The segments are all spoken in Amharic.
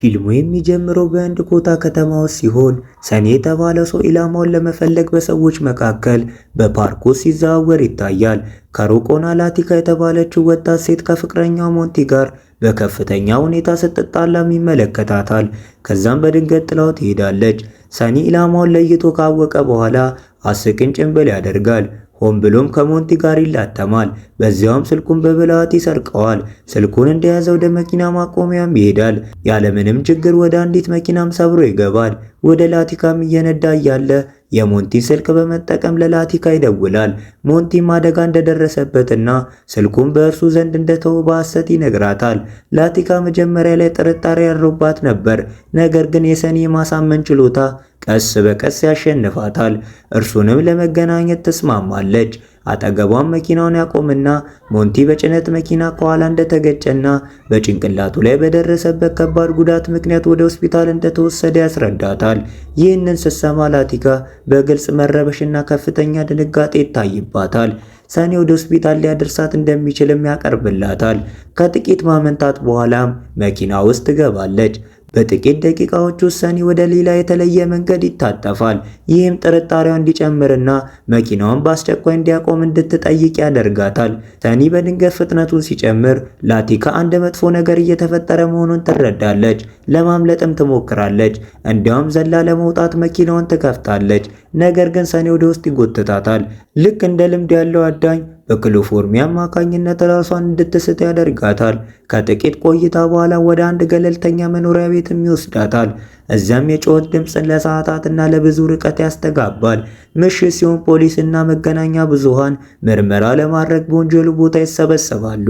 ፊልሙ የሚጀምረው በህንድ ኮታ ከተማ ውስጥ ሲሆን ሰኒ የተባለ ሰው ኢላማውን ለመፈለግ በሰዎች መካከል በፓርክ ውስጥ ሲዘዋወር ይታያል። ከሩቅ ሆና ላቲካ የተባለችው ወጣት ሴት ከፍቅረኛው ሞንቲ ጋር በከፍተኛ ሁኔታ ስትጣላም ይመለከታታል። ከዛም በድንገት ጥላው ትሄዳለች። ሰኒ ኢላማውን ለይቶ ካወቀ በኋላ አስቂኝ ጭንብል ያደርጋል። ሆን ብሎም ከሞንቲ ጋር ይላተማል። በዚያውም ስልኩን በብልሃት ይሰርቀዋል። ስልኩን እንደያዘ ወደ መኪና ማቆሚያም ይሄዳል። ያለምንም ችግር ወደ አንዲት መኪናም ሰብሮ ይገባል። ወደ ላቲካም እየነዳ እያለ የሞንቲን ስልክ በመጠቀም ለላቲካ ይደውላል። ሞንቲም አደጋ እንደደረሰበትና ስልኩን በእርሱ ዘንድ እንደተወ በሐሰት ይነግራታል። ላቲካ መጀመሪያ ላይ ጥርጣሬ ያድሮባት ነበር። ነገር ግን የሰኒ የማሳመን ችሎታ ቀስ በቀስ ያሸንፋታል። እርሱንም ለመገናኘት ትስማማለች። አጠገቧም መኪናውን ያቆምና ሞንቲ በጭነት መኪና ከኋላ እንደተገጨና በጭንቅላቱ ላይ በደረሰበት ከባድ ጉዳት ምክንያት ወደ ሆስፒታል እንደተወሰደ ያስረዳታል። ይህንን ስትሰማ ላቲካ በግልጽ መረበሽና ከፍተኛ ድንጋጤ ይታይባታል። ሰኒ ወደ ሆስፒታል ሊያደርሳት እንደሚችልም ያቀርብላታል። ከጥቂት ማመንታት በኋላም መኪና ውስጥ ትገባለች። በጥቂት ደቂቃዎች ውስጥ ሰኒ ወደ ሌላ የተለየ መንገድ ይታጠፋል። ይህም ጥርጣሬዋ እንዲጨምርና መኪናውን በአስቸኳይ እንዲያቆም እንድትጠይቅ ያደርጋታል። ሰኒ በድንገት ፍጥነቱን ሲጨምር ላቲካ አንድ መጥፎ ነገር እየተፈጠረ መሆኑን ትረዳለች። ለማምለጥም ትሞክራለች። እንዲያውም ዘላ ለመውጣት መኪናውን ትከፍታለች። ነገር ግን ሰኒ ወደ ውስጥ ይጎትታታል። ልክ እንደ ልምድ ያለው አዳኝ በክሎፎርም አማካኝነት ራሷን እንድትስት ያደርጋታል። ከጥቂት ቆይታ በኋላ ወደ አንድ ገለልተኛ መኖሪያ ቤትም ይወስዳታል። እዚያም የጩኸት ድምፅን ለሰዓታትና ለብዙ ርቀት ያስተጋባል። ምሽት ሲሆን ፖሊስና መገናኛ ብዙሃን ምርመራ ለማድረግ በወንጀሉ ቦታ ይሰበሰባሉ።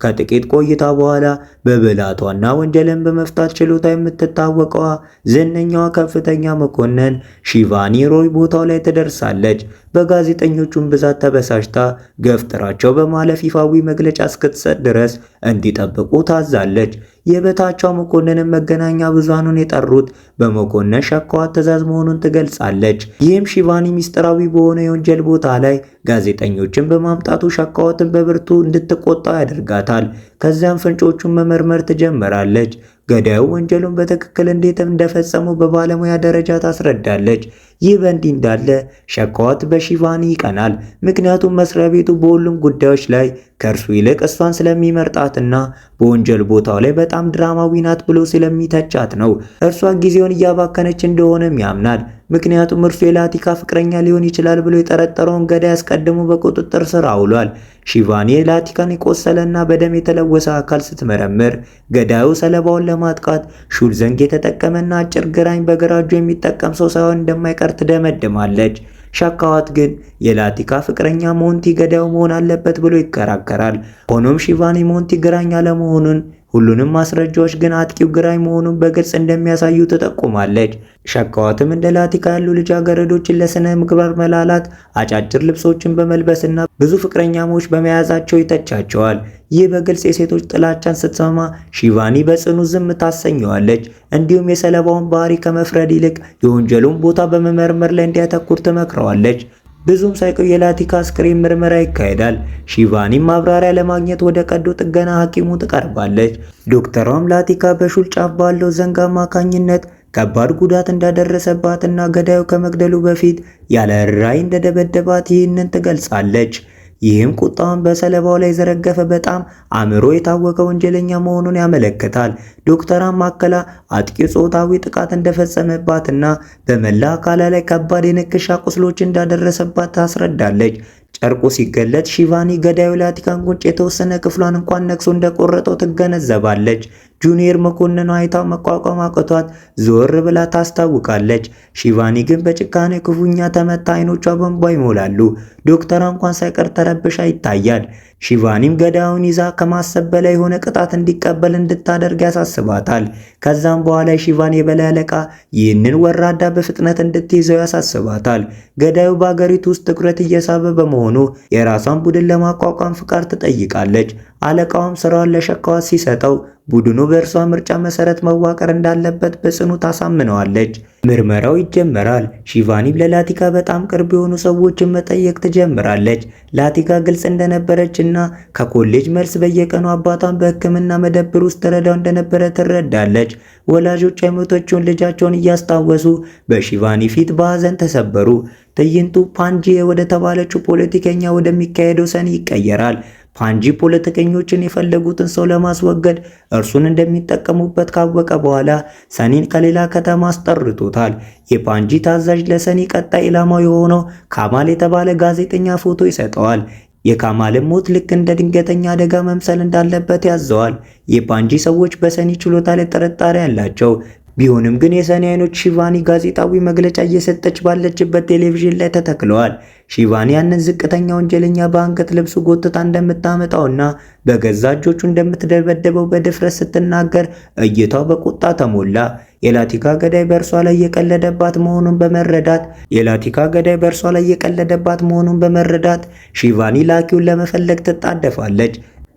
ከጥቂት ቆይታ በኋላ በብልሃቷና ወንጀልን በመፍታት ችሎታ የምትታወቀዋ ዝነኛዋ ከፍተኛ መኮንን ሺቫኒ ሮይ ቦታው ላይ ትደርሳለች። በጋዜጠኞቹም ብዛት ተበሳጭታ ገፍትራቸው በማለፍ ይፋዊ መግለጫ እስክትሰጥ ድረስ እንዲጠብቁ ታዛለች። የበታቿ መኮንንን መገናኛ ብዙሃኑን የጠሩት በመኮንን ሸካዋት ትዕዛዝ መሆኑን ትገልጻለች። ይህም ሺቫኒ ሚስጥራዊ በሆነ የወንጀል ቦታ ላይ ጋዜጠኞችን በማምጣቱ ሸካዋትን በብርቱ እንድትቆጣ ያደርጋታል። ከዚያም ፍንጮቹን መመርመር ትጀምራለች። ገዳዩ ወንጀሉን በትክክል እንዴት እንደፈጸመው በባለሙያ ደረጃ ታስረዳለች። ይህ በእንዲህ እንዳለ ሸካዋት በሺቫኒ ይቀናል። ምክንያቱም መስሪያ ቤቱ በሁሉም ጉዳዮች ላይ ከእርሱ ይልቅ እሷን ስለሚመርጣትና በወንጀል ቦታው ላይ በጣም ድራማዊ ናት ብሎ ስለሚተቻት ነው። እርሷ ጊዜውን እያባከነች እንደሆነም ያምናል። ምክንያቱም እርሱ የላቲካ ፍቅረኛ ሊሆን ይችላል ብሎ የጠረጠረውን ገዳይ አስቀድሞ በቁጥጥር ስር አውሏል። ሺቫኒ የላቲካን የቆሰለና በደም የተለወሰ አካል ስትመረምር ገዳዩ ሰለባውን ለማጥቃት ሹል ዘንግ የተጠቀመና አጭር ግራኝ በግራ እጁ የሚጠቀም ሰው ሳይሆን እንደማይቀር ትደመድማለች። ሸካዋት ግን የላቲካ ፍቅረኛ ሞንቲ ገዳዩ መሆን አለበት ብሎ ይከራከራል። ሆኖም ሺቫኒ ሞንቲ ግራኝ አለመሆኑን ሁሉንም ማስረጃዎች ግን አጥቂው ግራኝ መሆኑን በግልጽ እንደሚያሳዩ ትጠቁማለች። ሸካዋትም እንደ ላቲካ ያሉ ልጃገረዶችን ለስነ ምግባር መላላት፣ አጫጭር ልብሶችን በመልበስና ብዙ ፍቅረኛሞች በመያዛቸው ይተቻቸዋል። ይህ በግልጽ የሴቶች ጥላቻን ስትሰማ ሺቫኒ በጽኑ ዝም ታሰኘዋለች። እንዲሁም የሰለባውን ባህሪ ከመፍረድ ይልቅ የወንጀሉን ቦታ በመመርመር ላይ እንዲያተኩር ትመክረዋለች። ብዙም ሳይቆይ የላቲካ አስክሬን ምርመራ ይካሄዳል። ሺቫኒም ማብራሪያ ለማግኘት ወደ ቀዶ ጥገና ሐኪሙ ትቀርባለች። ዶክተሯም ላቲካ በሹል ጫፍ ባለው ዘንግ አማካኝነት ከባድ ጉዳት እንዳደረሰባትና ገዳዩ ከመግደሉ በፊት ያለ ርኅራኄ እንደደበደባት ይህንን ትገልጻለች። ይህም ቁጣውን በሰለባው ላይ ዘረገፈ በጣም አእምሮ የታወቀ ወንጀለኛ መሆኑን ያመለክታል። ዶክተሯም አክላ አጥቂው ጾታዊ ጥቃት እንደፈጸመባትና በመላ አካላ ላይ ከባድ የንክሻ ቁስሎች እንዳደረሰባት ታስረዳለች። ጨርቁ ሲገለጥ ሺቫኒ ገዳዩ ላቲካን ጉንጭ የተወሰነ ክፍሏን እንኳን ነክሶ እንደቆረጠው ትገነዘባለች። ጁኒየር መኮንኗ አይታው መቋቋም አቅቷት ዞር ብላ ታስታውቃለች። ሺቫኒ ግን በጭካኔ ክፉኛ ተመታ፣ አይኖቿ በእንባ ይሞላሉ። ዶክተሯ እንኳን ሳይቀር ተረብሻ ይታያል። ሺቫኒም ገዳዩን ይዛ ከማሰብ በላይ የሆነ ቅጣት እንዲቀበል እንድታደርግ ያሳስባታል። ከዛም በኋላ የሺቫኒ የበላይ አለቃ ይህንን ወራዳ በፍጥነት እንድትይዘው ያሳስባታል። ገዳዩ በአገሪቱ ውስጥ ትኩረት እየሳበ በመሆኑ የራሷን ቡድን ለማቋቋም ፍቃድ ትጠይቃለች። አለቃውም ስራዋን ለሸካዋት ሲሰጠው ቡድኑ በእርሷ ምርጫ መሰረት መዋቀር እንዳለበት በጽኑ ታሳምነዋለች። ምርመራው ይጀመራል። ሺቫኒም ለላቲካ በጣም ቅርብ የሆኑ ሰዎችን መጠየቅ ትጀምራለች። ላቲካ ግልጽ እንደነበረችና ከኮሌጅ መልስ በየቀኑ አባቷን በሕክምና መደብር ውስጥ ተረዳው እንደነበረ ትረዳለች። ወላጆቿ የሞተችውን ልጃቸውን እያስታወሱ በሺቫኒ ፊት በሐዘን ተሰበሩ። ትዕይንቱ ፓንጂ ወደ ተባለችው ፖለቲከኛ ወደሚካሄደው ሰኒ ይቀየራል። ፓንጂ ፖለቲከኞችን የፈለጉትን ሰው ለማስወገድ እርሱን እንደሚጠቀሙበት ካወቀ በኋላ ሰኒን ከሌላ ከተማ አስጠርቶታል። የፓንጂ ታዛዥ ለሰኒ ቀጣይ ኢላማው የሆነው ካማል የተባለ ጋዜጠኛ ፎቶ ይሰጠዋል። የካማልን ሞት ልክ እንደ ድንገተኛ አደጋ መምሰል እንዳለበት ያዘዋል። የፓንጂ ሰዎች በሰኒ ችሎታ ላይ ጥርጣሬ አላቸው። ቢሆንም ግን የሰኒ አይኖች ሺቫኒ ጋዜጣዊ መግለጫ እየሰጠች ባለችበት ቴሌቪዥን ላይ ተተክለዋል። ሺቫኒ ያንን ዝቅተኛ ወንጀለኛ በአንገት ልብሱ ጎትታ እንደምታመጣውና በገዛ እጆቹ እንደምትደበደበው በድፍረት ስትናገር እይታው በቁጣ ተሞላ። የላቲካ ገዳይ በእርሷ ላይ የቀለደባት መሆኑን በመረዳት ሺቫኒ ላኪውን ለመፈለግ ትጣደፋለች።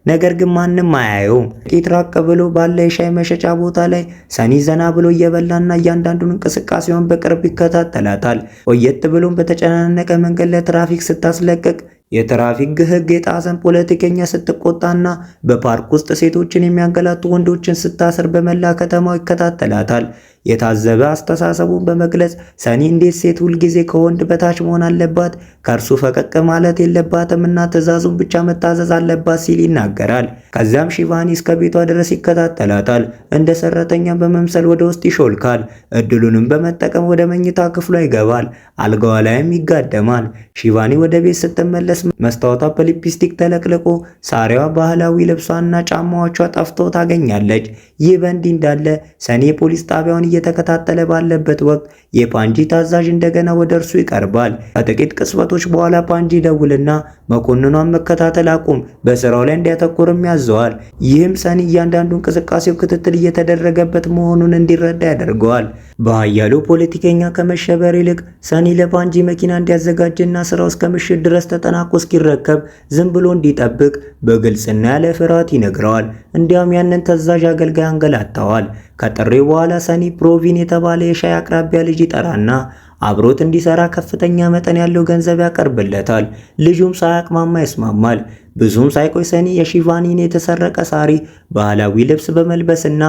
ነገር ግን ማንም አያየውም። ጥቂት ራቅ ብሎ ባለ የሻይ መሸጫ ቦታ ላይ ሰኒ ዘና ብሎ እየበላና እያንዳንዱን እንቅስቃሴውን በቅርብ ይከታተላታል። ቆየት ብሎም በተጨናነቀ መንገድ ላይ ትራፊክ ስታስለቅቅ የትራፊክ ሕግ የጣሰን ፖለቲከኛ ስትቆጣና በፓርክ ውስጥ ሴቶችን የሚያንገላቱ ወንዶችን ስታስር በመላ ከተማው ይከታተላታል። የታዘበ አስተሳሰቡን በመግለጽ ሰኒ እንዴት ሴት ሁልጊዜ ከወንድ በታች መሆን አለባት፣ ከእርሱ ፈቀቅ ማለት የለባትም እና ትዕዛዙን ብቻ መታዘዝ አለባት ሲል ይናገራል። ከዚያም ሺቫኒ እስከ ቤቷ ድረስ ይከታተላታል። እንደ ሰራተኛ በመምሰል ወደ ውስጥ ይሾልካል። እድሉንም በመጠቀም ወደ መኝታ ክፍሏ ይገባል። አልጋዋ ላይም ይጋደማል። ሺቫኒ ወደ ቤት ስትመለስ መስታወቷ በሊፕስቲክ ተለቅልቆ ሳሪዋ ባህላዊ ልብሷና ጫማዎቿ ጠፍቶ ታገኛለች። ይህ በእንዲህ እንዳለ ሰኒ የፖሊስ ጣቢያውን እየተከታተለ ባለበት ወቅት የፓንጂ ታዛዥ እንደገና ወደ እርሱ ይቀርባል። ከጥቂት ቅጽበቶች በኋላ ፓንጂ ደውልና መኮንኗን መከታተል አቁም፣ በስራው ላይ እንዲያተኩርም ያዘዋል። ይህም ሰኒ እያንዳንዱ እንቅስቃሴው ክትትል እየተደረገበት መሆኑን እንዲረዳ ያደርገዋል። በኃያሉ ፖለቲከኛ ከመሸበር ይልቅ ሰኒ ለፓንጂ መኪና እንዲያዘጋጅና ስራው እስከ ምሽት ድረስ ተጠናቆ እስኪረከብ ዝም ብሎ እንዲጠብቅ በግልጽና ያለ ፍርሃት ይነግረዋል። እንዲያውም ያንን ታዛዥ አገልጋይ አንገላታዋል። ከጥሪው በኋላ ሰኒ ፕሮቪን የተባለ የሻይ አቅራቢያ ልጅ ይጠራና አብሮት እንዲሰራ ከፍተኛ መጠን ያለው ገንዘብ ያቀርብለታል። ልጁም ሳያቅማማ ይስማማል። ብዙም ሳይቆይ ሰኒ የሺቫኒን የተሰረቀ ሳሪ ባህላዊ ልብስ በመልበስና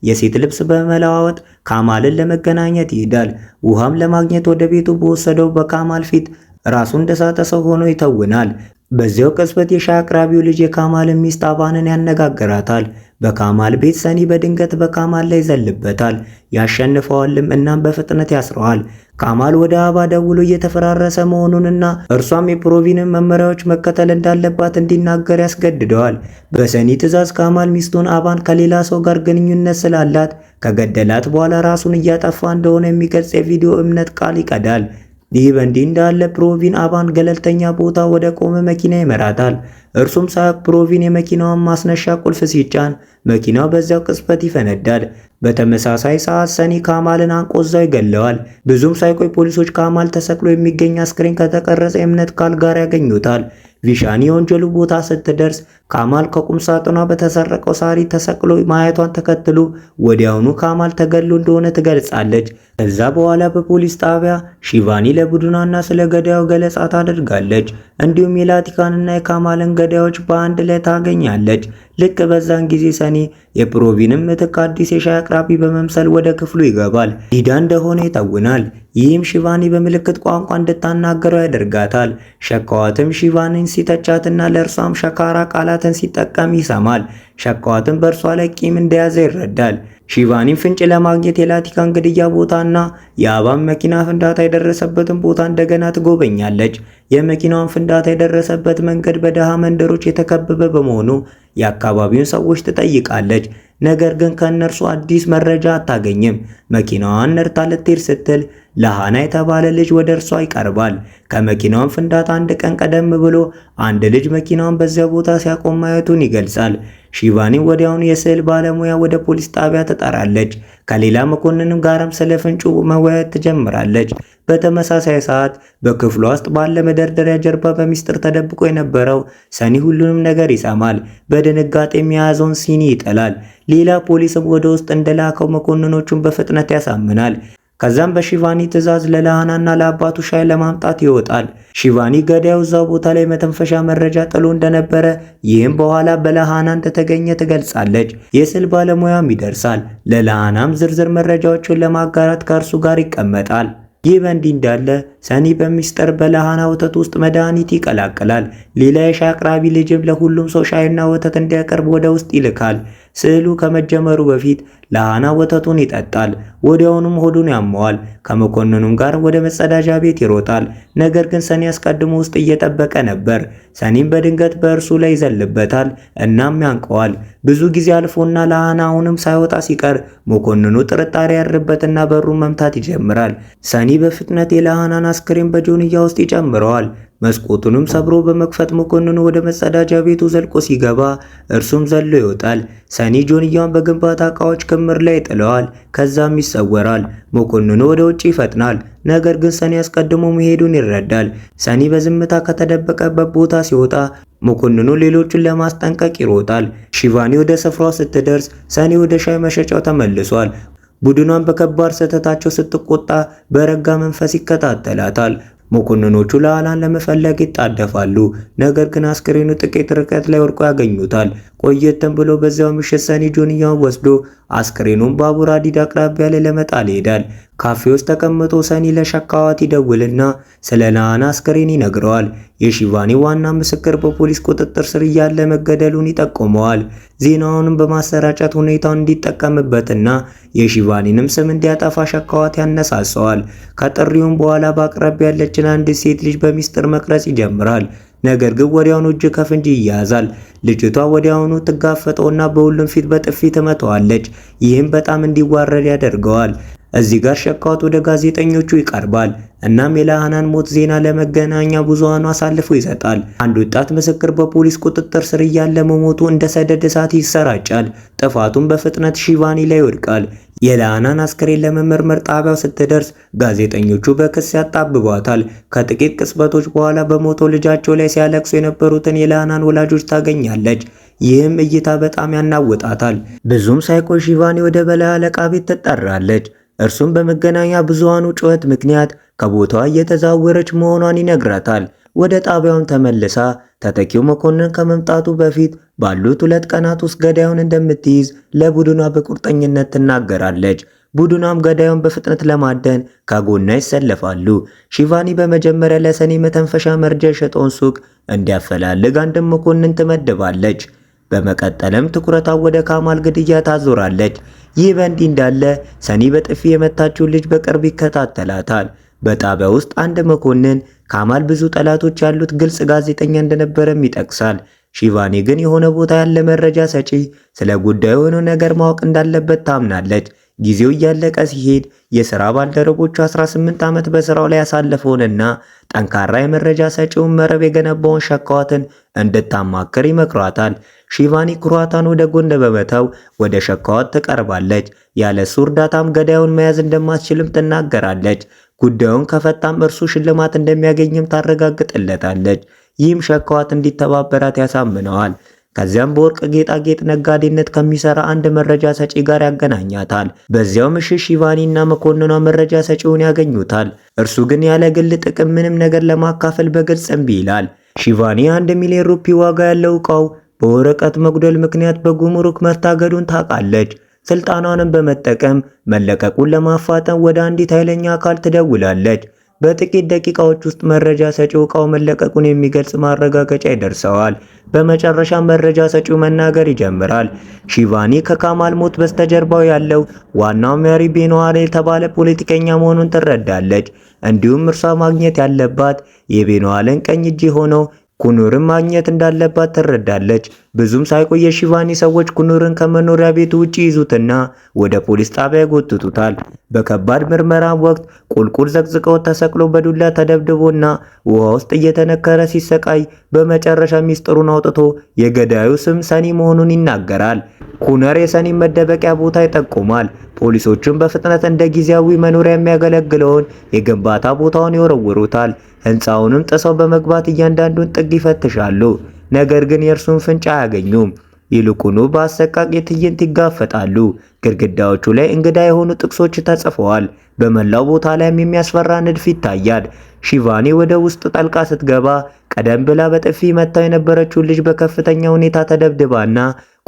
የሴት ልብስ በመለዋወጥ ካማልን ለመገናኘት ይሄዳል። ውሃም ለማግኘት ወደ ቤቱ በወሰደው በካማል ፊት ራሱ እንደሳተ ሰው ሆኖ ይተውናል። በዚያው ቅጽበት የሻይ አቅራቢው ልጅ የካማልን ሚስት አባንን ያነጋግራታል። በካማል ቤት ሰኒ በድንገት በካማል ላይ ይዘልበታል፣ ያሸንፈዋልም። እናም በፍጥነት ያስረዋል። ካማል ወደ አባ ደውሎ እየተፈራረሰ መሆኑንና እርሷም የፕሮቪንን መመሪያዎች መከተል እንዳለባት እንዲናገር ያስገድደዋል። በሰኒ ትዕዛዝ ካማል ሚስቱን አባን ከሌላ ሰው ጋር ግንኙነት ስላላት ከገደላት በኋላ ራሱን እያጠፋ እንደሆነ የሚገልጽ የቪዲዮ እምነት ቃል ይቀዳል። ይህ በእንዲህ እንዳለ ፕሮቪን አባን ገለልተኛ ቦታ ወደ ቆመ መኪና ይመራታል። እርሱም ሳያውቅ ፕሮቪን የመኪናውን ማስነሻ ቁልፍ ሲጫን መኪናው በዚያው ቅጽበት ይፈነዳል። በተመሳሳይ ሰዓት ሰኒ ካማልን አንቆዛው ይገለዋል። ብዙም ሳይቆይ ፖሊሶች ካማል ተሰቅሎ የሚገኝ አስክሬን ከተቀረጸ የእምነት ቃል ጋር ያገኙታል። ቪሻኒ የወንጀሉ ቦታ ስትደርስ ካማል ከቁም ሳጥኗ በተሰረቀው ሳሪ ተሰቅሎ ማየቷን ተከትሎ ወዲያውኑ ካማል ተገሎ እንደሆነ ትገልጻለች። ከዛ በኋላ በፖሊስ ጣቢያ ሺቫኒ ለቡድኗና ስለ ገዳዩ ገለጻ ታደርጋለች። እንዲሁም የላቲካንና የካማልን ገዳዮች በአንድ ላይ ታገኛለች። ልክ በዛን ጊዜ ሰኒ የፕሮቪንም ምትክ አዲስ የሻይ አቅራቢ በመምሰል ወደ ክፍሉ ይገባል። ዲዳ እንደሆነ ይተውናል። ይህም ሺቫኒ በምልክት ቋንቋ እንድታናገረው ያደርጋታል። ሸካዋትም ሺቫኒን ሲተቻትና ለእርሷም ሸካራ ቃላትን ሲጠቀም ይሰማል። ሸካዋትም በእርሷ ላይ ቂም እንደያዘ ይረዳል። ሺቫኒን ፍንጭ ለማግኘት የላቲካን ግድያ ቦታና የአባን መኪና ፍንዳታ የደረሰበትን ቦታ እንደገና ትጎበኛለች። የመኪናውን ፍንዳታ የደረሰበት መንገድ በደሃ መንደሮች የተከበበ በመሆኑ የአካባቢውን ሰዎች ትጠይቃለች። ነገር ግን ከእነርሱ አዲስ መረጃ አታገኝም። መኪናዋን ነርታ ልትሄድ ስትል ለሃና የተባለ ልጅ ወደ እርሷ ይቀርባል። ከመኪናውን ፍንዳታ አንድ ቀን ቀደም ብሎ አንድ ልጅ መኪናውን በዚያ ቦታ ሲያቆም ማየቱን ይገልጻል። ሺቫኒ ወዲያውኑ የስዕል ባለሙያ ወደ ፖሊስ ጣቢያ ትጠራለች። ከሌላ መኮንንም ጋርም ስለ ፍንጩ መወያየት ትጀምራለች። በተመሳሳይ ሰዓት በክፍሏ ውስጥ ባለ መደርደሪያ ጀርባ በሚስጥር ተደብቆ የነበረው ሰኒ ሁሉንም ነገር ይሰማል። በድንጋጤ የያዘውን ሲኒ ይጥላል። ሌላ ፖሊስም ወደ ውስጥ እንደላከው መኮንኖቹን በፍጥነት ያሳምናል። ከዛም በሺቫኒ ትዕዛዝ ለላሃናና ለአባቱ ሻይ ለማምጣት ይወጣል። ሺቫኒ ገዳዩ እዛው ቦታ ላይ መተንፈሻ መረጃ ጥሎ እንደነበረ ይህም በኋላ በላሃና እንደተገኘ ትገልጻለች። የስዕል ባለሙያም ይደርሳል። ለላሃናም ዝርዝር መረጃዎችን ለማጋራት ከእርሱ ጋር ይቀመጣል። ይህ በእንዲህ እንዳለ ሰኒ በሚስጥር በላሃና ወተት ውስጥ መድኃኒት ይቀላቅላል። ሌላ የሻይ አቅራቢ ልጅም ለሁሉም ሰው ሻይና ወተት እንዲያቀርብ ወደ ውስጥ ይልካል። ስዕሉ ከመጀመሩ በፊት ላሃና ወተቱን ይጠጣል። ወዲያውኑም ሆዱን ያመዋል። ከመኮንኑም ጋር ወደ መጸዳጃ ቤት ይሮጣል። ነገር ግን ሰኒ አስቀድሞ ውስጥ እየጠበቀ ነበር። ሰኒም በድንገት በእርሱ ላይ ይዘልበታል እናም ያንቀዋል። ብዙ ጊዜ አልፎና ላሃና አሁንም ሳይወጣ ሲቀር መኮንኑ ጥርጣሬ ያድርበትና በሩን መምታት ይጀምራል። ሰኒ በፍጥነት የላሃናን አስክሬን በጆንያ ውስጥ ይጨምረዋል። መስኮቱንም ሰብሮ በመክፈት መኮንኑ ወደ መጸዳጃ ቤቱ ዘልቆ ሲገባ እርሱም ዘሎ ይወጣል። ሰኒ ጆንያውን በግንባታ ዕቃዎች ክምር ላይ ጥለዋል። ከዛም ይሰወራል። መኮንኑ ወደ ውጭ ይፈጥናል። ነገር ግን ሰኒ አስቀድሞ መሄዱን ይረዳል። ሰኒ በዝምታ ከተደበቀበት ቦታ ሲወጣ መኮንኑ ሌሎቹን ለማስጠንቀቅ ይሮጣል። ሺቫኒ ወደ ስፍራው ስትደርስ ሰኒ ወደ ሻይ መሸጫው ተመልሷል። ቡድኗን በከባድ ስህተታቸው ስትቆጣ በረጋ መንፈስ ይከታተላታል። መኮንኖቹ ላሃናን ለመፈለግ ይጣደፋሉ። ነገር ግን አስክሬኑ ጥቂት ርቀት ላይ ወድቆ ያገኙታል። ቆየትም ብሎ በዚያው ምሽት ሰኒ ጆንያውን ወስዶ አስክሬኑን ባቡር ሐዲድ አቅራቢያ ላይ ለመጣል ይሄዳል። ካፌ ውስጥ ተቀምጦ ሰኒ ለሸካዋት ይደውልና ስለ ላሃና አስክሬን ይነግረዋል። የሺቫኒ ዋና ምስክር በፖሊስ ቁጥጥር ስር እያለ መገደሉን ይጠቁመዋል። ዜናውንም በማሰራጨት ሁኔታውን እንዲጠቀምበትና የሺቫኒንም ስም እንዲያጠፋ ሸካዋት ያነሳሰዋል። ከጥሪውም በኋላ በአቅራቢያ ያለችን አንዲት ሴት ልጅ በሚስጥር መቅረጽ ይጀምራል። ነገር ግን ወዲያውኑ እጅ ከፍንጅ ይያዛል። ልጅቷ ወዲያውኑ ትጋፈጠውና በሁሉም ፊት በጥፊ ትመታዋለች። ይህም በጣም እንዲዋረድ ያደርገዋል። እዚህ ጋር ሸካዋት ወደ ጋዜጠኞቹ ይቀርባል። እናም የላሃናን ሞት ዜና ለመገናኛ ብዙሃኑ አሳልፎ ይሰጣል። አንድ ወጣት ምስክር በፖሊስ ቁጥጥር ስር እያለ መሞቱ እንደ ሰደድ እሳት ይሰራጫል። ጥፋቱም በፍጥነት ሺቫኒ ላይ ይወድቃል። የላሃናን አስክሬን ለመመርመር ጣቢያው ስትደርስ ጋዜጠኞቹ በክስ ያጣብቧታል። ከጥቂት ቅጽበቶች በኋላ በሞተው ልጃቸው ላይ ሲያለቅሱ የነበሩትን የላሃናን ወላጆች ታገኛለች። ይህም እይታ በጣም ያናውጣታል። ብዙም ሳይቆይ ሺቫኒ ወደ በላይ አለቃ ቤት ትጠራለች። እርሱም በመገናኛ ብዙሃኑ ጩኸት ምክንያት ከቦታዋ እየተዛወረች መሆኗን ይነግራታል። ወደ ጣቢያውን ተመልሳ ተተኪው መኮንን ከመምጣቱ በፊት ባሉት 2 ቀናት ውስጥ ገዳዩን እንደምትይዝ ለቡድኗ በቁርጠኝነት ትናገራለች። ቡድኗም ገዳዩን በፍጥነት ለማደን ከጎኗ ይሰለፋሉ። ሺቫኒ በመጀመሪያ ለሰኒ መተንፈሻ መርጃ የሸጠውን ሱቅ እንዲያፈላልግ አንድ መኮንን ትመድባለች። በመቀጠልም ትኩረቷን ወደ ካማል ግድያ ታዞራለች። ይህ በእንዲህ እንዳለ ሰኒ በጥፊ የመታችውን ልጅ በቅርብ ይከታተላታል። በጣቢያ ውስጥ አንድ መኮንን ካማል ብዙ ጠላቶች ያሉት ግልጽ ጋዜጠኛ እንደነበረም ይጠቅሳል። ሺቫኒ ግን የሆነ ቦታ ያለ መረጃ ሰጪ ስለ ጉዳዩ የሆነ ነገር ማወቅ እንዳለበት ታምናለች። ጊዜው እያለቀ ሲሄድ የሥራ ባልደረቦቹ 18 ዓመት በሥራው ላይ ያሳለፈውንና ጠንካራ የመረጃ ሰጪውን መረብ የገነባውን ሸካዋትን እንድታማክር ይመክሯታል። ሺቫኒ ኩራቷን ወደ ጎን በመተው ወደ ሸካዋት ትቀርባለች። ያለሱ እርዳታም ገዳዩን መያዝ እንደማትችልም ትናገራለች። ጉዳዩን ከፈታም እርሱ ሽልማት እንደሚያገኝም ታረጋግጥለታለች። ይህም ሸካዋት እንዲተባበራት ያሳምነዋል። ከዚያም በወርቅ ጌጣጌጥ ነጋዴነት ከሚሰራ አንድ መረጃ ሰጪ ጋር ያገናኛታል። በዚያው ምሽት ሺቫኒ እና መኮንኗ መረጃ ሰጪውን ያገኙታል። እርሱ ግን ያለ ግል ጥቅም ምንም ነገር ለማካፈል በግልጽ እምቢ ይላል። ሺቫኒ 1 ሚሊዮን ሩፒ ዋጋ ያለው ዕቃው በወረቀት መጉደል ምክንያት በጉምሩክ መታገዱን ታውቃለች። ስልጣኗንም በመጠቀም መለቀቁን ለማፋጠን ወደ አንዲት ኃይለኛ አካል ትደውላለች። በጥቂት ደቂቃዎች ውስጥ መረጃ ሰጪው ዕቃው መለቀቁን የሚገልጽ ማረጋገጫ ይደርሰዋል። በመጨረሻ መረጃ ሰጪው መናገር ይጀምራል። ሺቫኒ ከካማል ሞት በስተጀርባው ያለው ዋናው መሪ ቤኖዋል የተባለ ፖለቲከኛ መሆኑን ትረዳለች። እንዲሁም እርሷ ማግኘት ያለባት የቤኖዋልን ቀኝ እጅ ሆነው ኩኑርን ማግኘት እንዳለባት ትረዳለች። ብዙም ሳይቆይ የሺቫኒ ሰዎች ኩኑርን ከመኖሪያ ቤቱ ውጪ ይዙትና ወደ ፖሊስ ጣቢያ ይጎትቱታል። በከባድ ምርመራ ወቅት ቁልቁል ዘቅዝቀው ተሰቅሎ በዱላ ተደብድቦና ውሃ ውስጥ እየተነከረ ሲሰቃይ በመጨረሻ ሚስጥሩን አውጥቶ የገዳዩ ስም ሰኒ መሆኑን ይናገራል። ኩነር የሰኒ መደበቂያ ቦታ ይጠቁማል። ፖሊሶቹም በፍጥነት እንደ ጊዜያዊ መኖሪያ የሚያገለግለውን የግንባታ ቦታውን ይወረውሩታል። ህንፃውንም ጥሰው በመግባት እያንዳንዱን ጥግ ይፈትሻሉ። ነገር ግን የእርሱን ፍንጭ አያገኙም። ይልቁኑ በአሰቃቂ ትዕይንት ይጋፈጣሉ። ግድግዳዎቹ ላይ እንግዳ የሆኑ ጥቅሶች ተጽፈዋል። በመላው ቦታ ላይም የሚያስፈራ ንድፍ ይታያል። ሺቫኒ ወደ ውስጥ ጠልቃ ስትገባ ቀደም ብላ በጥፊ መታው የነበረችውን ልጅ በከፍተኛ ሁኔታ ተደብድባና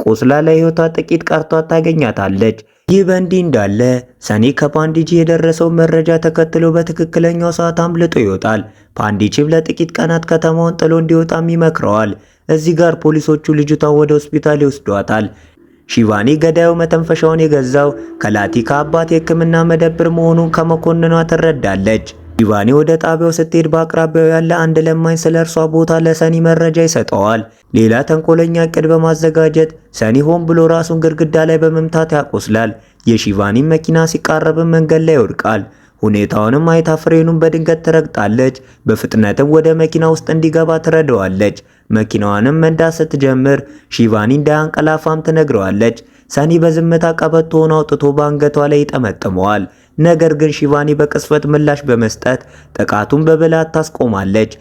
ቆስላ ለሕይወቷ ጥቂት ቀርቷት ታገኛታለች። ይህ በእንዲህ እንዳለ ሰኒ ከፓንዲጂ የደረሰው መረጃ ተከትሎ በትክክለኛው ሰዓት አምልጦ ይወጣል። ፓንዲጂም ለጥቂት ቀናት ከተማውን ጥሎ እንዲወጣም ይመክረዋል። እዚህ ጋር ፖሊሶቹ ልጅቷን ወደ ሆስፒታል ይወስዷታል። ሺቫኒ ገዳዩ መተንፈሻውን የገዛው ከላቲካ አባት የሕክምና መደብር መሆኑን ከመኮንኗ ትረዳለች። ሺቫኒ ወደ ጣቢያው ስትሄድ በአቅራቢያው ያለ አንድ ለማኝ ስለ እርሷ ቦታ ለሰኒ መረጃ ይሰጠዋል። ሌላ ተንኮለኛ እቅድ በማዘጋጀት ሰኒ ሆን ብሎ ራሱን ግድግዳ ላይ በመምታት ያቆስላል። የሺቫኒ መኪና ሲቃረብም መንገድ ላይ ይወድቃል። ሁኔታውንም አይታ ፍሬኑን በድንገት ትረግጣለች። በፍጥነትም ወደ መኪና ውስጥ እንዲገባ ትረዳዋለች። መኪናዋንም መንዳት ስትጀምር ሺቫኒ እንዳያንቀላፋም ትነግረዋለች። ሰኒ በዝምታ ቀበቶውን አውጥቶ በአንገቷ ላይ ይጠመጥመዋል። ነገር ግን ሺቫኒ በቅስፈት ምላሽ በመስጠት ጥቃቱን በብልሃት ታስቆማለች።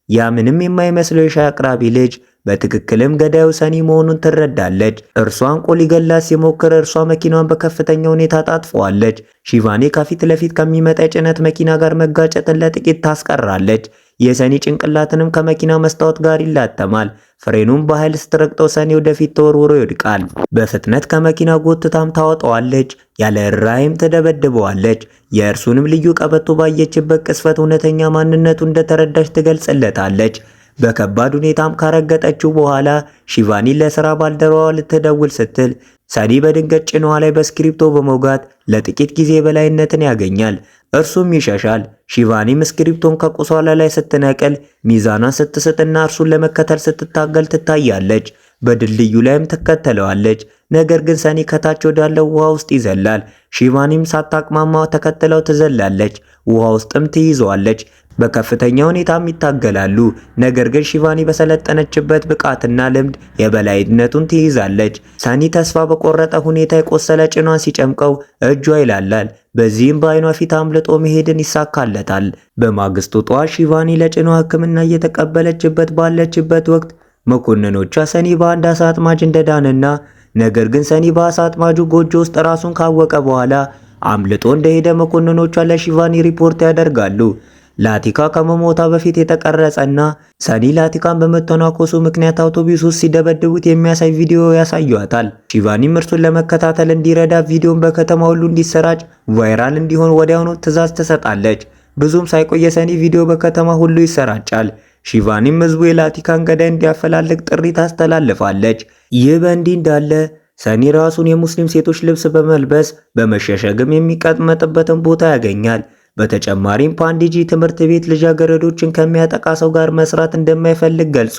ያ ምንም የማይመስለው የሻይ አቅራቢ ልጅ በትክክልም ገዳዩ ሰኒ መሆኑን ትረዳለች። እርሷን ሊገላት ሲሞክር እርሷ መኪናዋን በከፍተኛ ሁኔታ ታጥፈዋለች። ሺቫኒ ከፊት ለፊት ከሚመጣ የጭነት መኪና ጋር መጋጨትን ለጥቂት ታስቀራለች። የሰኒ ጭንቅላትንም ከመኪና መስታወት ጋር ይላተማል። ፍሬኑን በኃይል ስትረግጠው ሰኒ ወደፊት ተወርውሮ ይወድቃል። በፍጥነት ከመኪና ጎትታም ታወጣዋለች። ያለ ራይም ትደበድበዋለች። የእርሱንም ልዩ ቀበቶ ባየችበት ቅስፈት እውነተኛ ማንነቱ እንደተረዳች ትገልጽለታለች። በከባድ ሁኔታም ካረገጠችው በኋላ ሺቫኒ ለሥራ ባልደረባዋ ልትደውል ስትል ሰኒ በድንገት ጭኗ ላይ በስክሪፕቶ በመውጋት ለጥቂት ጊዜ በላይነትን ያገኛል። እርሱም ይሸሻል። ሺቫኒም ስክሪፕቶን ከቁሷላ ላይ ስትነቅል ሚዛኗን ስትስትና እርሱን ለመከተል ስትታገል ትታያለች። በድልድዩ ላይም ትከተለዋለች። ነገር ግን ሰኒ ከታች ወዳለው ውሃ ውስጥ ይዘላል። ሺቫኒም ሳታቅማማ ተከትለው ትዘላለች። ውሃ ውስጥም ትይዘዋለች። በከፍተኛ ሁኔታም ይታገላሉ። ነገር ግን ሺቫኒ በሰለጠነችበት ብቃትና ልምድ የበላይነቱን ትይዛለች። ሰኒ ተስፋ በቆረጠ ሁኔታ የቆሰለ ጭኗን ሲጨምቀው እጇ ይላላል። በዚህም በአይኗ ፊት አምልጦ መሄድን ይሳካለታል። በማግስቱ ጠዋት ሺቫኒ ለጭኗ ሕክምና እየተቀበለችበት ባለችበት ወቅት መኮንኖቿ ሰኒ በአንድ አሳ አጥማጅ እንደዳነና ነገር ግን ሰኒ በአሳ አጥማጁ ጎጆ ውስጥ ራሱን ካወቀ በኋላ አምልጦ እንደሄደ መኮንኖቿ ለሺቫኒ ሪፖርት ያደርጋሉ። ላቲካ ከመሞታ በፊት የተቀረጸና ሰኒ ላቲካን በመተናኮሱ ምክንያት አውቶቡስ ውስጥ ሲደበድቡት የሚያሳይ ቪዲዮ ያሳዩታል። ሺቫኒም እርሱን ለመከታተል እንዲረዳ ቪዲዮን በከተማ ሁሉ እንዲሰራጭ ቫይራል እንዲሆን ወዲያውኑ ትዕዛዝ ትሰጣለች። ብዙም ሳይቆይ የሰኒ ቪዲዮ በከተማ ሁሉ ይሰራጫል። ሺቫኒም ህዝቡ የላቲካን ገዳይ እንዲያፈላልግ ጥሪ ታስተላልፋለች። ይህ በእንዲህ እንዳለ ሰኒ ራሱን የሙስሊም ሴቶች ልብስ በመልበስ በመሸሸግም የሚቀመጥበትን ቦታ ያገኛል። በተጨማሪም ፓንዲጂ ትምህርት ቤት ልጃገረዶችን ከሚያጠቃ ሰው ጋር መስራት እንደማይፈልግ ገልጾ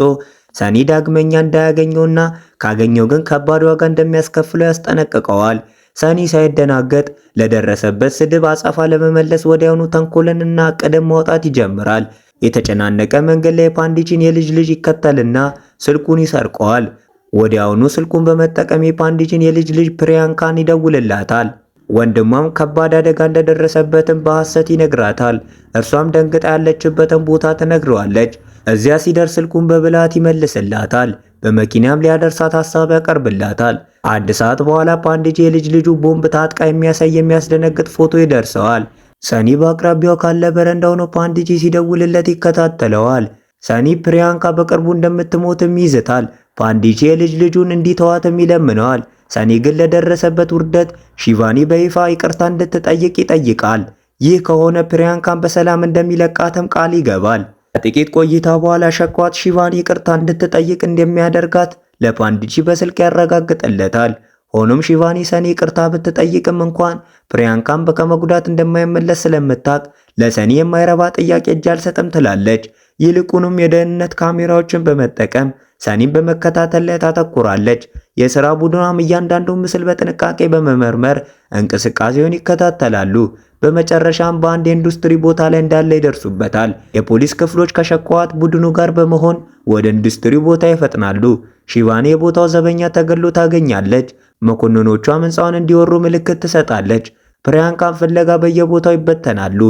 ሰኒ ዳግመኛ እንዳያገኘውና ካገኘው ግን ከባድ ዋጋ እንደሚያስከፍለው ያስጠነቅቀዋል። ሰኒ ሳይደናገጥ ለደረሰበት ስድብ አጸፋ ለመመለስ ወዲያውኑ ተንኮልንና ዕቅድን ማውጣት ይጀምራል። የተጨናነቀ መንገድ ላይ ፓንዲጂን የልጅ ልጅ ይከተልና ስልኩን ይሰርቀዋል። ወዲያውኑ ስልኩን በመጠቀም የፓንዲጂን የልጅ ልጅ ፕሪያንካን ይደውልላታል። ወንድሟም ከባድ አደጋ እንደደረሰበትም በሐሰት ይነግራታል። እርሷም ደንግጣ ያለችበትን ቦታ ትነግረዋለች። እዚያ ሲደርስ ስልኩን በብልሃት ይመልስላታል። በመኪናም ሊያደርሳት ሐሳብ ያቀርብላታል። አንድ ሰዓት በኋላ ፓንዲጂ የልጅ ልጁ ቦምብ ታጥቃ የሚያሳይ የሚያስደነግጥ ፎቶ ይደርሰዋል። ሰኒ በአቅራቢያው ካለ በረንዳ ሆኖ ፓንዲጂ ሲደውልለት ይከታተለዋል። ሰኒ ፕሪያንካ በቅርቡ እንደምትሞትም ይዝታል። ፓንዲጂ የልጅ ልጁን እንዲተዋትም ይለምነዋል። ሰኒ ግን ለደረሰበት ውርደት ሺቫኒ በይፋ ይቅርታ እንድትጠይቅ ይጠይቃል። ይህ ከሆነ ፕሪያንካን በሰላም እንደሚለቃትም ቃል ይገባል። ከጥቂት ቆይታ በኋላ ሸኳት ሺቫኒ ይቅርታ እንድትጠይቅ እንደሚያደርጋት ለፓንዲጂ በስልክ ያረጋግጥለታል። ሆኖም ሺቫኒ ሰኒ ይቅርታ ብትጠይቅም እንኳን ፕሪያንካን ከመጉዳት እንደማይመለስ ስለምታውቅ ለሰኒ የማይረባ ጥያቄ እጅ አልሰጥም ትላለች። ይልቁንም የደህንነት ካሜራዎችን በመጠቀም ሰኒን በመከታተል ላይ ታተኩራለች። የሥራ ቡድኗም እያንዳንዱን ምስል በጥንቃቄ በመመርመር እንቅስቃሴውን ይከታተላሉ። በመጨረሻም በአንድ የኢንዱስትሪ ቦታ ላይ እንዳለ ይደርሱበታል። የፖሊስ ክፍሎች ከሸኳት ቡድኑ ጋር በመሆን ወደ ኢንዱስትሪ ቦታ ይፈጥናሉ። ሺቫኒ የቦታው ዘበኛ ተገሎ ታገኛለች። መኮንኖቿ ሕንፃውን እንዲወሩ ምልክት ትሰጣለች። ፕሪያንካን ፍለጋ በየቦታው ይበተናሉ።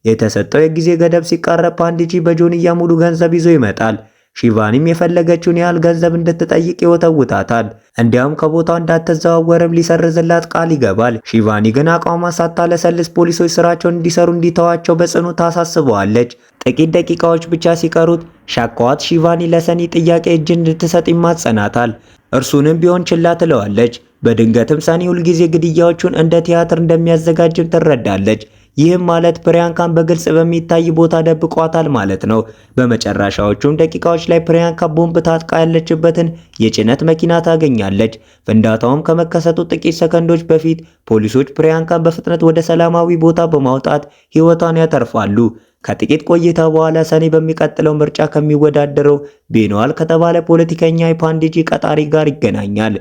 የተሰጠው የጊዜ ገደብ ሲቃረብ ፓንዲጂ በጆንያ ሙሉ ገንዘብ ይዞ ይመጣል። ሺቫኒም የፈለገችውን ያህል ገንዘብ እንድትጠይቅ ይወተውታታል። እንዲያውም ከቦታው እንዳትዘዋወርም ሊሰርዝላት ቃል ይገባል። ሺቫኒ ግን አቋሟን ሳታለሰልስ ፖሊሶች ስራቸውን እንዲተዋቸው በጽኑ ታሳስበዋለች። ጥቂት ደቂቃዎች ብቻ ሲቀሩት ሻካዋት ሺቫኒ ለሰኒ ጥያቄ እጅ እንድትሰጥ ይማጸናታል። እርሱንም ቢሆን ችላ ትለዋለች። በድንገትም ሰኒ ሁልጊዜ ግድያዎቹን እንደ ቲያትር እንደሚያዘጋጅም ትረዳለች። ይህም ማለት ፕሪያንካን በግልጽ በሚታይ ቦታ ደብቋታል ማለት ነው። በመጨረሻዎቹም ደቂቃዎች ላይ ፕሪያንካ ቦምብ ታጥቃ ያለችበትን የጭነት መኪና ታገኛለች። ፍንዳታውም ከመከሰቱ ጥቂት ሰከንዶች በፊት ፖሊሶች ፕሪያንካን በፍጥነት ወደ ሰላማዊ ቦታ በማውጣት ሕይወቷን ያተርፋሉ። ከጥቂት ቆይታ በኋላ ሰኒ በሚቀጥለው ምርጫ ከሚወዳደረው ቤኖዋል ከተባለ ፖለቲከኛ የፓንዲጂ ቀጣሪ ጋር ይገናኛል።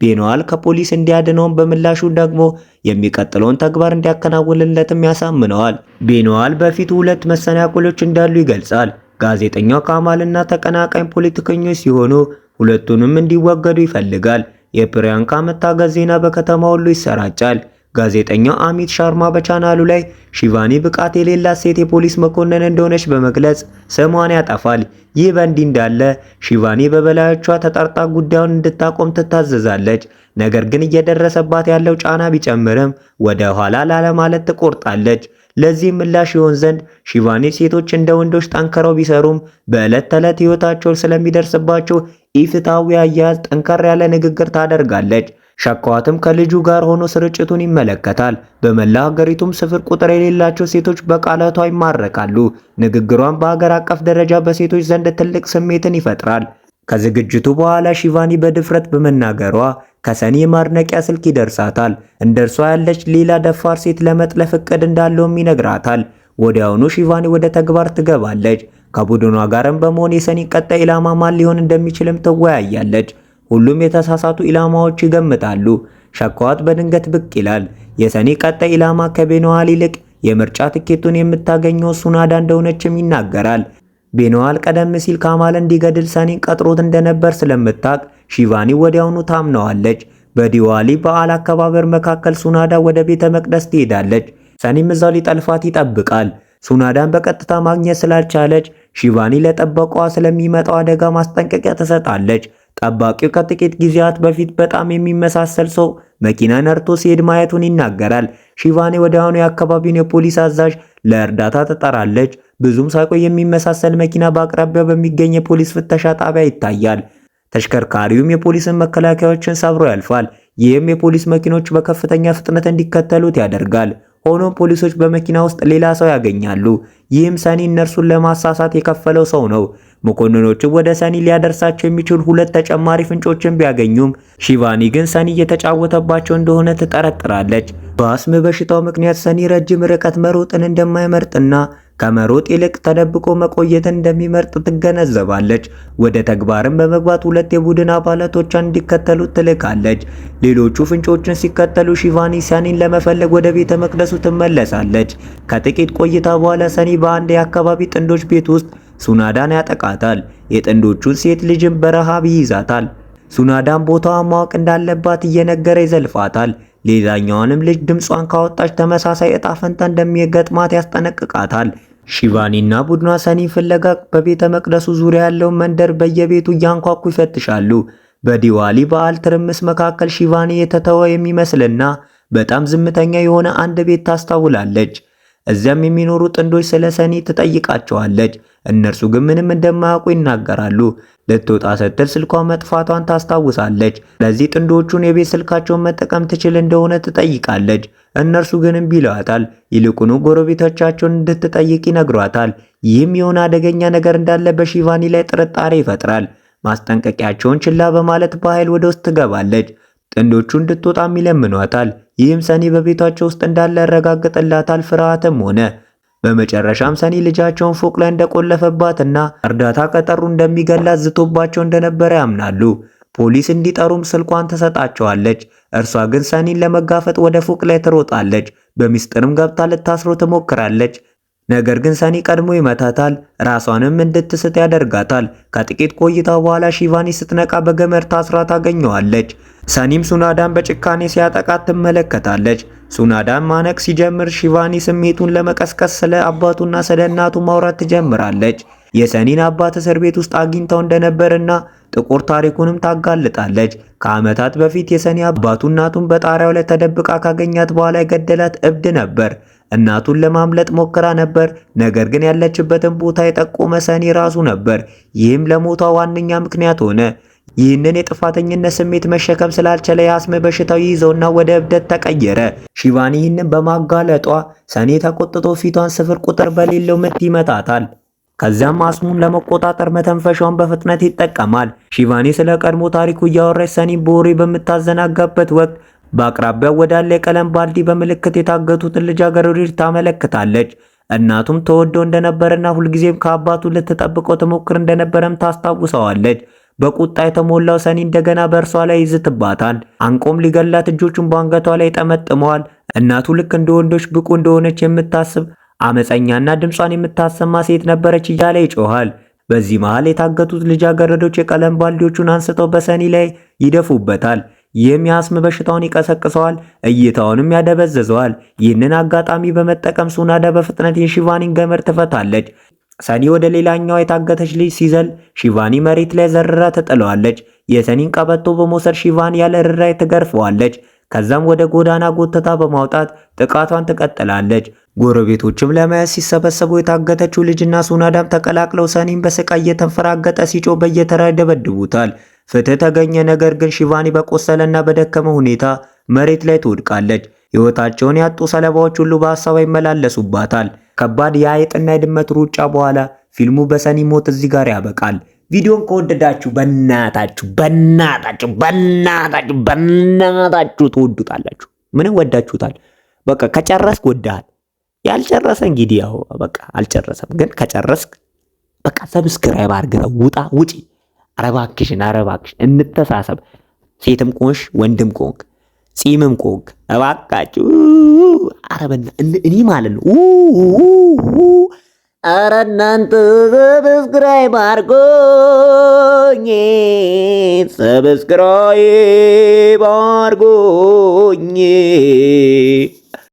ቤኖዋል ከፖሊስ እንዲያድነውን በምላሹ ደግሞ የሚቀጥለውን ተግባር እንዲያከናውንለትም ያሳምነዋል። ቤኖዋል በፊቱ ሁለት መሰናክሎች እንዳሉ ይገልጻል። ጋዜጠኛው ካማልና ተቀናቃኝ ፖለቲከኞች ሲሆኑ ሁለቱንም እንዲወገዱ ይፈልጋል። የፕሪያንካ መታገዝ ዜና በከተማ ሁሉ ይሰራጫል። ጋዜጠኛው አሚት ሻርማ በቻናሉ ላይ ሺቫኒ ብቃት የሌላት ሴት የፖሊስ መኮንን እንደሆነች በመግለጽ ስሟን ያጠፋል። ይህ በእንዲህ እንዳለ ሺቫኒ በበላዮቿ ተጠርጣ ጉዳዩን እንድታቆም ትታዘዛለች። ነገር ግን እየደረሰባት ያለው ጫና ቢጨምርም ወደ ኋላ ላለማለት ትቆርጣለች። ለዚህ ምላሽ ይሆን ዘንድ ሺቫኒ ሴቶች እንደ ወንዶች ጠንክረው ቢሰሩም በዕለት ተዕለት ሕይወታቸው ስለሚደርስባቸው ኢፍትሐዊ አያያዝ ጠንከር ያለ ንግግር ታደርጋለች። ሻካዋትም ከልጁ ጋር ሆኖ ስርጭቱን ይመለከታል። በመላ ሀገሪቱም ስፍር ቁጥር የሌላቸው ሴቶች በቃላቷ ይማረካሉ። ንግግሯን በሀገር አቀፍ ደረጃ በሴቶች ዘንድ ትልቅ ስሜትን ይፈጥራል። ከዝግጅቱ በኋላ ሺቫኒ በድፍረት በመናገሯ ከሰኒ የማድነቂያ ስልክ ይደርሳታል። እንደርሷ ያለች ሌላ ደፋር ሴት ለመጥለፍ እቅድ እንዳለውም ይነግራታል። ወዲያውኑ ሺቫኒ ወደ ተግባር ትገባለች። ከቡድኗ ጋርም በመሆን የሰኒ ቀጣይ ኢላማ ማን ሊሆን እንደሚችልም ትወያያለች። ሁሉም የተሳሳቱ ኢላማዎች ይገምታሉ። ሻካዋት በድንገት ብቅ ይላል። የሰኒ ቀጣይ ኢላማ ከቤኖዋል ይልቅ የምርጫ ትኬቱን የምታገኘው ሱናዳ እንደሆነችም ይናገራል። ቤኖዋል ቀደም ሲል ካማል እንዲገድል ሰኒን ቀጥሮት እንደነበር ስለምታውቅ ሺቫኒ ወዲያውኑ ታምነዋለች። በዲዋሊ በዓል አከባበር መካከል ሱናዳ ወደ ቤተ መቅደስ ትሄዳለች። ሰኒም እዛው ሊጠልፋት ይጠብቃል። ሱናዳን በቀጥታ ማግኘት ስላልቻለች ሺቫኒ ለጠበቋ ስለሚመጣው አደጋ ማስጠንቀቂያ ትሰጣለች። ጠባቂው ከጥቂት ጊዜያት በፊት በጣም የሚመሳሰል ሰው መኪና ነርቶ ሲሄድ ማየቱን ይናገራል። ሺቫኒ ወዲያውኑ የአካባቢውን የፖሊስ አዛዥ ለእርዳታ ትጠራለች። ብዙም ሳይቆይ የሚመሳሰል መኪና በአቅራቢያው በሚገኝ የፖሊስ ፍተሻ ጣቢያ ይታያል። ተሽከርካሪውም የፖሊስን መከላከያዎችን ሰብሮ ያልፋል። ይህም የፖሊስ መኪኖች በከፍተኛ ፍጥነት እንዲከተሉት ያደርጋል። ሆኖም ፖሊሶች በመኪና ውስጥ ሌላ ሰው ያገኛሉ። ይህም ሰኒ እነርሱን ለማሳሳት የከፈለው ሰው ነው። መኮንኖቹ ወደ ሰኒ ሊያደርሳቸው የሚችሉ ሁለት ተጨማሪ ፍንጮችን ቢያገኙም ሺቫኒ ግን ሰኒ እየተጫወተባቸው እንደሆነ ትጠረጥራለች። በአስም በሽታው ምክንያት ሰኒ ረጅም ርቀት መሮጥን እንደማይመርጥና ከመሮጥ ይልቅ ተደብቆ መቆየትን እንደሚመርጥ ትገነዘባለች። ወደ ተግባርም በመግባት ሁለት የቡድን አባላቶቿን እንዲከተሉ ትልካለች። ሌሎቹ ፍንጮችን ሲከተሉ ሺቫኒ ሰኒን ለመፈለግ ወደ ቤተ መቅደሱ ትመለሳለች። ከጥቂት ቆይታ በኋላ ሰኒ በአንድ የአካባቢ ጥንዶች ቤት ውስጥ ሱናዳን ያጠቃታል። የጥንዶቹን ሴት ልጅም በረሃብ ይይዛታል። ሱናዳን ቦታዋን ማወቅ እንዳለባት እየነገረ ይዘልፋታል። ሌላኛዋንም ልጅ ድምጿን ካወጣች ተመሳሳይ እጣ ፈንታ እንደሚገጥማት ያስጠነቅቃታል። ሺቫኒና ቡድኗ ሰኒ ፍለጋ በቤተ መቅደሱ ዙሪያ ያለውን መንደር በየቤቱ እያንኳኩ ይፈትሻሉ። በዲዋሊ በዓል ትርምስ መካከል ሺቫኒ የተተወ የሚመስልና በጣም ዝምተኛ የሆነ አንድ ቤት ታስተውላለች። እዚያም የሚኖሩ ጥንዶች ስለ ሰኒ ትጠይቃቸዋለች። እነርሱ ግን ምንም እንደማያውቁ ይናገራሉ። ልትወጣ ስትል ስልኳ መጥፋቷን ታስታውሳለች። ለዚህ ጥንዶቹን የቤት ስልካቸውን መጠቀም ትችል እንደሆነ ትጠይቃለች። እነርሱ ግን እምቢ ይሏታል። ይልቁኑ ጎረቤቶቻቸውን እንድትጠይቅ ይነግሯታል። ይህም የሆነ አደገኛ ነገር እንዳለ በሺቫኒ ላይ ጥርጣሬ ይፈጥራል። ማስጠንቀቂያቸውን ችላ በማለት በኃይል ወደ ውስጥ ትገባለች። ጥንዶቹ እንድትወጣም ይለምኗታል። ይህም ሰኒ በቤታቸው ውስጥ እንዳለ ያረጋግጥላታል። ፍርሃትም ሆነ። በመጨረሻም ሰኒ ልጃቸውን ፎቅ ላይ እንደቆለፈባትና እርዳታ ከጠሩ እንደሚገላት ዝቶባቸው እንደነበረ ያምናሉ። ፖሊስ እንዲጠሩም ስልኳን ትሰጣቸዋለች። እርሷ ግን ሰኒን ለመጋፈጥ ወደ ፎቅ ላይ ትሮጣለች። በሚስጥርም ገብታ ልታስሮ ትሞክራለች። ነገር ግን ሰኒ ቀድሞ ይመታታል። ራሷንም እንድትስት ያደርጋታል። ከጥቂት ቆይታ በኋላ ሺቫኒ ስትነቃ በገመድ ታስራ ታገኘዋለች። ሰኒም ሱናዳን በጭካኔ ሲያጠቃት ትመለከታለች። ሱናዳን ማነቅ ሲጀምር ሺቫኒ ስሜቱን ለመቀስቀስ ስለ አባቱና ስለ እናቱ ማውራት ትጀምራለች። የሰኒን አባት እስር ቤት ውስጥ አግኝተው እንደነበርና ጥቁር ታሪኩንም ታጋልጣለች። ከዓመታት በፊት የሰኒ አባቱ እናቱን በጣሪያው ላይ ተደብቃ ካገኛት በኋላ የገደላት እብድ ነበር። እናቱን ለማምለጥ ሞክራ ነበር፣ ነገር ግን ያለችበትን ቦታ የጠቆመ ሰኒ ራሱ ነበር። ይህም ለሞቷ ዋነኛ ምክንያት ሆነ። ይህንን የጥፋተኝነት ስሜት መሸከም ስላልቻለ የአስም በሽታው ይዘውና ወደ እብደት ተቀየረ። ሺቫኒ ይህንን በማጋለጧ ሰኒ ተቆጥቶ ፊቷን ስፍር ቁጥር በሌለው ምት ይመታታል። ከዚያም አስሙን ለመቆጣጠር መተንፈሻውን በፍጥነት ይጠቀማል። ሺቫኒ ስለ ቀድሞ ታሪኩ እያወራች ሰኒን በወሬ በምታዘናጋበት ወቅት በአቅራቢያው ወዳለ የቀለም ባልዲ በምልክት የታገቱትን ልጃገረዶች ታመለክታለች። እናቱም ተወደው እንደነበረና ሁልጊዜም ከአባቱ ልትጠብቀው ትሞክር እንደነበረም ታስታውሰዋለች። በቁጣ የተሞላው ሰኒ እንደገና በእርሷ ላይ ይዝትባታል። አንቆም ሊገላት እጆቹን በአንገቷ ላይ ጠመጥመዋል። እናቱ ልክ እንደ ወንዶች ብቁ እንደሆነች የምታስብ አመፀኛና ድምጿን የምታሰማ ሴት ነበረች እያለ ይጮሃል። በዚህ መሃል የታገቱት ልጃገረዶች የቀለም ባልዲዎቹን አንስተው በሰኒ ላይ ይደፉበታል። ይህም የአስም በሽታውን ይቀሰቅሰዋል፣ እይታውንም ያደበዝዘዋል። ይህንን አጋጣሚ በመጠቀም ሱናዳ በፍጥነት የሺቫኒን ገመድ ትፈታለች። ሰኒ ወደ ሌላኛው የታገተች ልጅ ሲዘል ሺቫኒ መሬት ላይ ዘርራ ትጥለዋለች። የሰኒን ቀበቶ በመውሰድ ሺቫኒ ያለ ርኅራኄ ትገርፈዋለች። ከዛም ወደ ጎዳና ጎትታ በማውጣት ጥቃቷን ትቀጥላለች። ጎረቤቶችም ለማየት ሲሰበሰቡ የታገተችው ልጅና ሱናዳም ተቀላቅለው ሰኒን በስቃይ እየተንፈራገጠ ሲጮህ በየተራ ይደበድቡታል። ፍትህ ተገኘ። ነገር ግን ሺቫኒ በቆሰለና በደከመ ሁኔታ መሬት ላይ ትወድቃለች። ሕይወታቸውን ያጡ ሰለባዎች ሁሉ በሐሳቧ ይመላለሱባታል። ከባድ የአይጥና የድመት ሩጫ በኋላ ፊልሙ በሰኒ ሞት እዚህ ጋር ያበቃል። ቪዲዮን ከወደዳችሁ በእናታችሁ ትወዱታላችሁ። ምንም ወዳችሁታል። በቃ ከጨረስክ ወደሃል። ያልጨረሰ እንግዲህ ያው በቃ አልጨረሰም። ግን ከጨረስክ በቃ ሰብስክራይብ አድርገው ውጪ። አረባክሽን እንተሳሰብ። ሴትም ቆንሽ ወንድም ቆንክ ጺምም ቆንክ እባካችሁ አረበና እኔ ማለት ነው። አረ እናንተ ሰብስክራይብ አድርጎኝ